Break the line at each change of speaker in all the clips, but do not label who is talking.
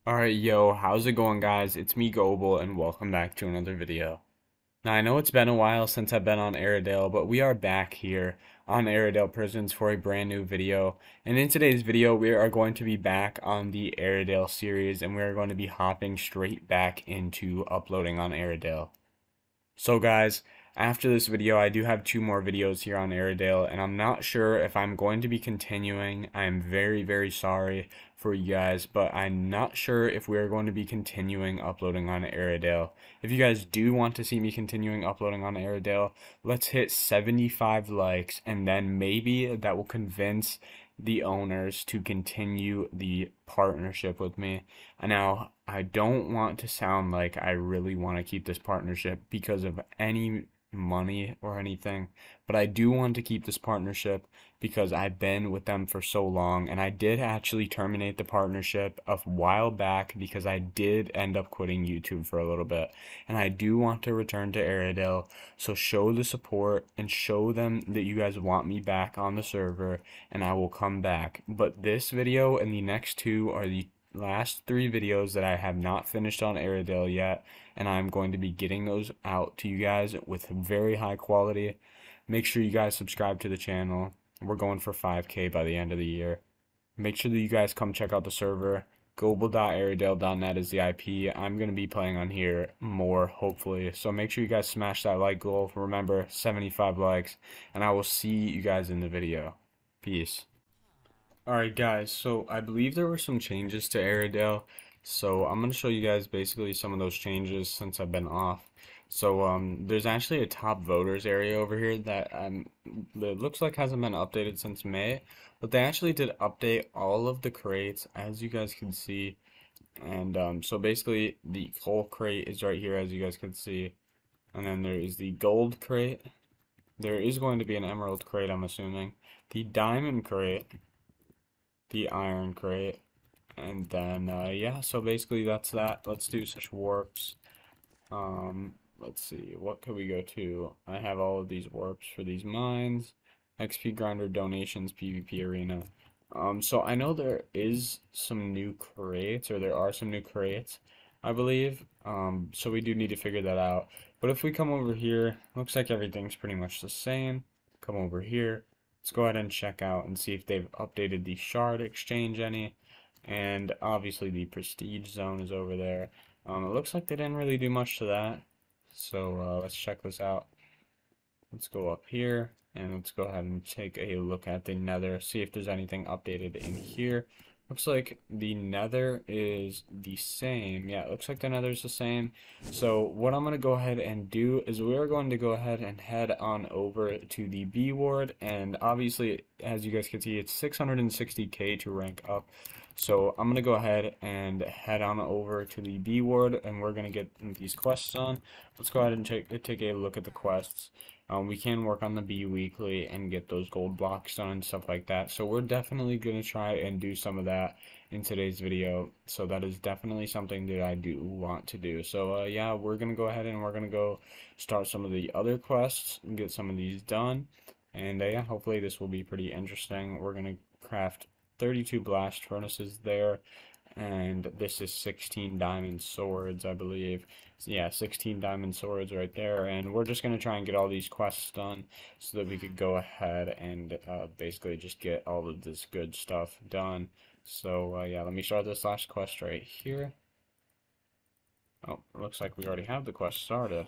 Alright, yo, how's it going, guys? It's me, Goble, and welcome back to another video. Now, I know it's been a while since I've been on Airidale, but we are back here on Airidale Prisons for a brand new video. And in today's video, we are going to be back on the Airidale series, and we are going to be hopping straight back into uploading on Airidale. So guys, after this video, I do have two more videos here on Airedale, and I'm not sure if I'm going to be continuing. I'm very, very sorry for you guys, but I'm not sure if we're going to be continuing uploading on Airedale. If you guys do want to see me continuing uploading on Airedale, let's hit 75 likes, and then maybe that will convince the owners to continue the partnership with me. And now, I don't want to sound like I really want to keep this partnership because of any money or anything, but I do want to keep this partnership because I've been with them for so long, and I did actually terminate the partnership a while back because I did end up quitting YouTube for a little bit, and I do want to return to Airedale. So show the support and show them that you guys want me back on the server, and I will come back. But this video and the next two are the last three videos that I have not finished on Airedale yet, and I'm going to be getting those out to you guys with very high quality. Make sure you guys subscribe to the channel. We're going for 5K by the end of the year. Make sure that you guys come check out the server. goble.airedale.net is the IP. I'm going to be playing on here more, hopefully. So make sure you guys smash that like goal. Remember, 75 likes. And I will see you guys in the video. Peace. Alright guys, so I believe there were some changes to Airedale, so I'm going to show you guys basically some of those changes since I've been off. So there's actually a top voters area over here that looks like hasn't been updated since May, but they actually did update all of the crates, as you guys can see. And so basically the coal crate is right here, as you guys can see, and then there is the gold crate. There is going to be an emerald crate, I'm assuming. The diamond crate, the iron crate, and then yeah, so basically that's that. Let's do such warps. Let's see, what could we go to? I have all of these warps for these mines, XP grinder, donations, PvP arena. So I know there is some new crates, or there are some new crates, I believe. So we do need to figure that out. But if we come over here, looks like everything's pretty much the same. Come over here. Let's go ahead and check out and see if they've updated the shard exchange any. And obviously the prestige zone is over there. It looks like they didn't really do much to that. So let's check this out. Let's go up here and let's go ahead and take a look at the nether, see if there's anything updated in here. Looks like the nether is the same. Yeah, it looks like the nether is the same. So what I'm going to go ahead and do is we're going to go ahead and head on over to the B ward. And obviously, as you guys can see, it's 660k to rank up. So I'm going to go ahead and head on over to the B ward, and we're going to get these quests on. Let's go ahead and take a look at the quests. We can work on the B weekly and get those gold blocks done and stuff like that. So we're definitely going to try and do some of that in today's video. So that is definitely something that I do want to do. So yeah, we're going to go ahead and we're going to go start some of the other quests and get some of these done. And yeah, hopefully this will be pretty interesting. We're going to craft 32 blast furnaces there. And this is 16 diamond swords, I believe. So yeah, 16 diamond swords right there. And we're just going to try and get all these quests done so that we could go ahead and basically just get all of this good stuff done. So yeah, let me start this last quest right here. Oh, looks like we already have the quest started.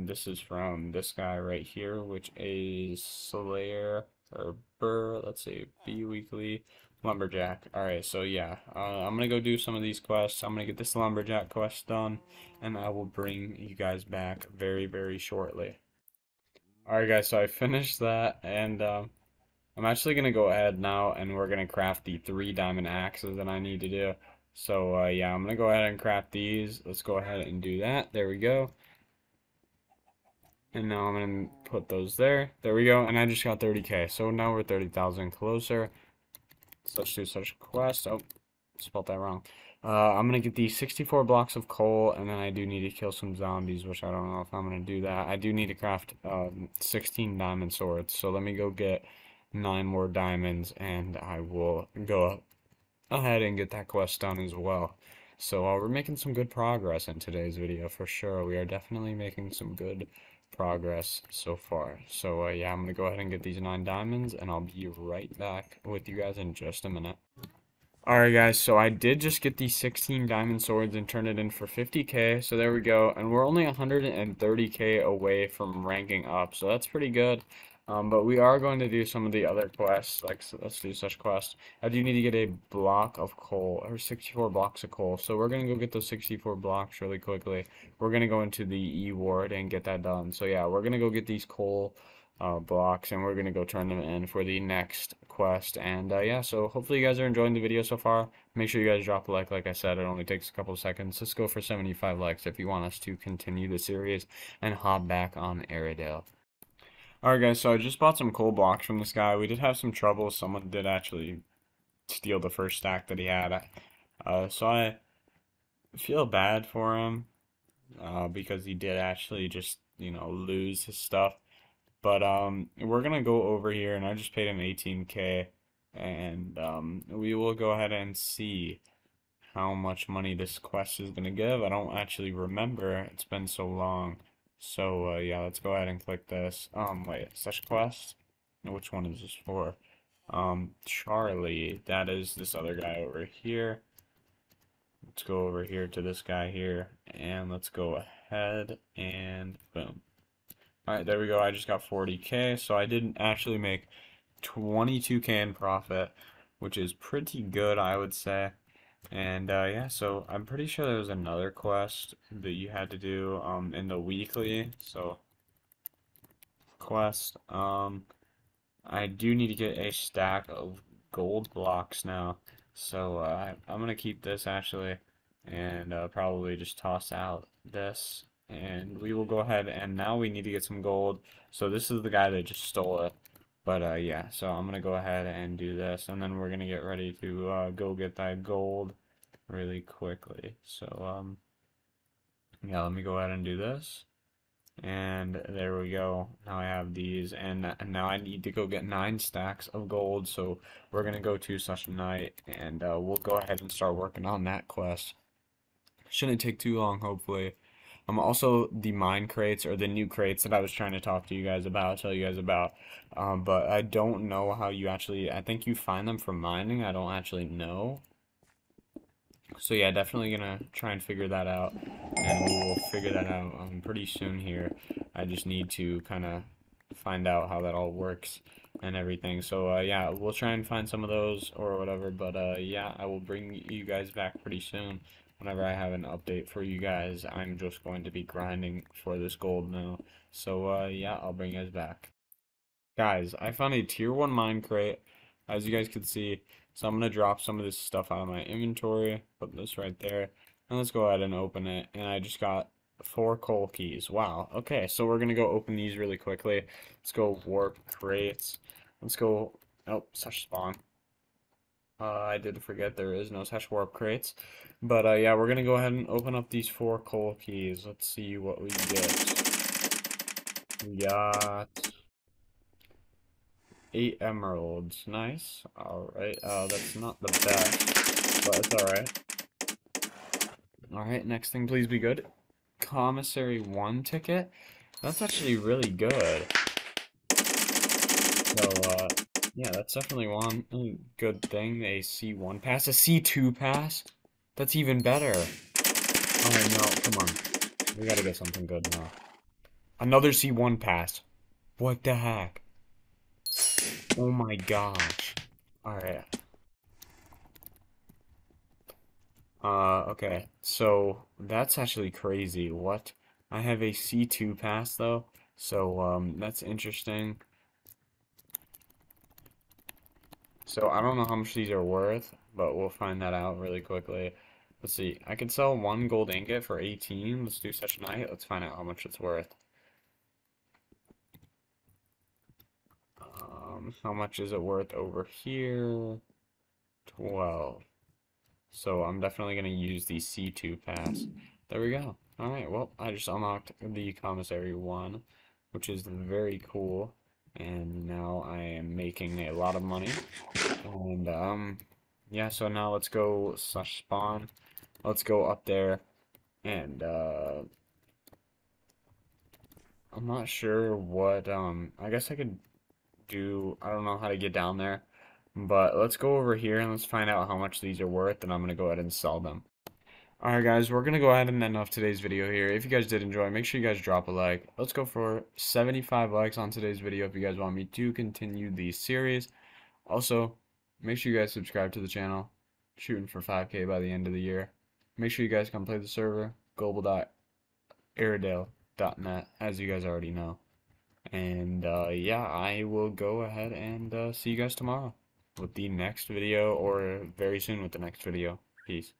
This is from this guy right here, which is Slayer, or Burr, let's see, B Weekly. Lumberjack. Alright, so yeah, I'm gonna go do some of these quests. I'm gonna get this Lumberjack quest done, and I will bring you guys back very, very shortly. Alright guys, so I finished that, and I'm actually gonna go ahead now, and we're gonna craft the 3 diamond axes that I need to do. So yeah, I'm gonna go ahead and craft these. Let's go ahead and do that. There we go. And now I'm gonna put those there. There we go, and I just got 30k. So now we're 30,000 closer. Let's do such a quest. Oh, spelled that wrong. I'm gonna get these 64 blocks of coal, and then I do need to kill some zombies, which I don't know if I'm gonna do that. I do need to craft 16 diamond swords, so let me go get 9 more diamonds, and I will go ahead and get that quest done as well. So we're making some good progress in today's video for sure. We are definitely making some good progress so far. So yeah, I'm gonna go ahead and get these 9 diamonds, and I'll be right back with you guys in just a minute. Alright guys, so I did just get these 16 diamond swords and turn it in for 50k, so there we go, and we're only 130k away from ranking up, so that's pretty good. But we are going to do some of the other quests, like, so let's do such quests. I do need to get a block of coal, or 64 blocks of coal, so we're going to go get those 64 blocks really quickly. We're going to go into the E ward and get that done, so yeah, we're going to go get these coal blocks, and we're gonna go turn them in for the next quest. And yeah, so hopefully you guys are enjoying the video so far. Make sure you guys drop a like I said, it only takes a couple of seconds. Let's go for 75 likes if you want us to continue the series and hop back on Airidale. Alright guys, so I just bought some coal blocks from this guy. We did have some trouble. Someone did actually steal the first stack that he had. So I feel bad for him because he did actually just, lose his stuff. But we're gonna go over here, and I just paid him 18k, and we will go ahead and see how much money this quest is gonna give. I don't actually remember. It's been so long. So yeah, let's go ahead and click this. Wait, such quest? Which one is this for? Charlie. That is this other guy over here. Let's go over here to this guy here, and let's go ahead and boom. Alright, there we go. I just got 40k, so I didn't actually make 22k in profit, which is pretty good, I would say. And yeah, so I'm pretty sure there was another quest that you had to do in the weekly. So quest, I do need to get a stack of gold blocks now. So I'm gonna keep this actually, and probably just toss out this. And we will go ahead, and now we need to get some gold. So this is the guy that just stole it. But yeah, so I'm gonna go ahead and do this, and then we're gonna get ready to go get that gold really quickly. So yeah, let me go ahead and do this. And there we go. Now I have these, and now I need to go get 9 stacks of gold. So we're gonna go to such a night, and we'll go ahead and start working on that quest. Shouldn't take too long, hopefully. Also the mine crates, or the new crates that I was trying to talk to you guys about, tell you guys about. But I don't know how you actually, I think you find them from mining. I don't actually know. So yeah, definitely gonna try and figure that out, and we will figure that out pretty soon here. I just need to kind of find out how that all works and everything. So yeah, we'll try and find some of those or whatever. But yeah, I will bring you guys back pretty soon. Whenever I have an update for you guys, I'm just going to be grinding for this gold now. So yeah, I'll bring you guys back. Guys, I found a tier 1 mine crate, as you guys can see. So I'm going to drop some of this stuff out of my inventory, put this right there, and let's go ahead and open it. And I just got 4 coal keys. Wow. Okay, so we're going to go open these really quickly. Let's go warp crates. Let's go, oh, such spawn. I did forget there is no such warp crates. But yeah, we're gonna go ahead and open up these 4 coal keys. Let's see what we get. We got 8 emeralds. Nice. Alright, that's not the best, but it's alright. Alright, next thing, please be good. Commissary 1 ticket. That's actually really good. So, yeah, that's definitely one good thing. A C1 pass. A C2 pass? That's even better. Oh no, come on. We gotta get something good now. Another C1 pass. What the heck? Oh my gosh. Alright. Okay. So, that's actually crazy. What? I have a C2 pass though. So, that's interesting. So I don't know how much these are worth, but we'll find that out really quickly. Let's see. I could sell 1 gold ingot for 18. Let's do such a night. Let's find out how much it's worth. How much is it worth over here? 12. So I'm definitely going to use the C2 pass. There we go. Alright, well, I just unlocked the commissary 1, which is very cool. And now I am making a lot of money. And, yeah, so now let's go slash spawn. Let's go up there and I'm not sure what I guess I could do. I don't know how to get down there, but let's go over here and let's find out how much these are worth, and I'm gonna go ahead and sell them. Alright guys, we're gonna go ahead and end off today's video here. If you guys did enjoy, make sure you guys drop a like. Let's go for 75 likes on today's video if you guys want me to continue the series. Also, make sure you guys subscribe to the channel. Shooting for 5K by the end of the year. Make sure you guys come play the server, goble.airidale.net, as you guys already know. And yeah, I will go ahead and see you guys tomorrow with the next video, or very soon with the next video. Peace.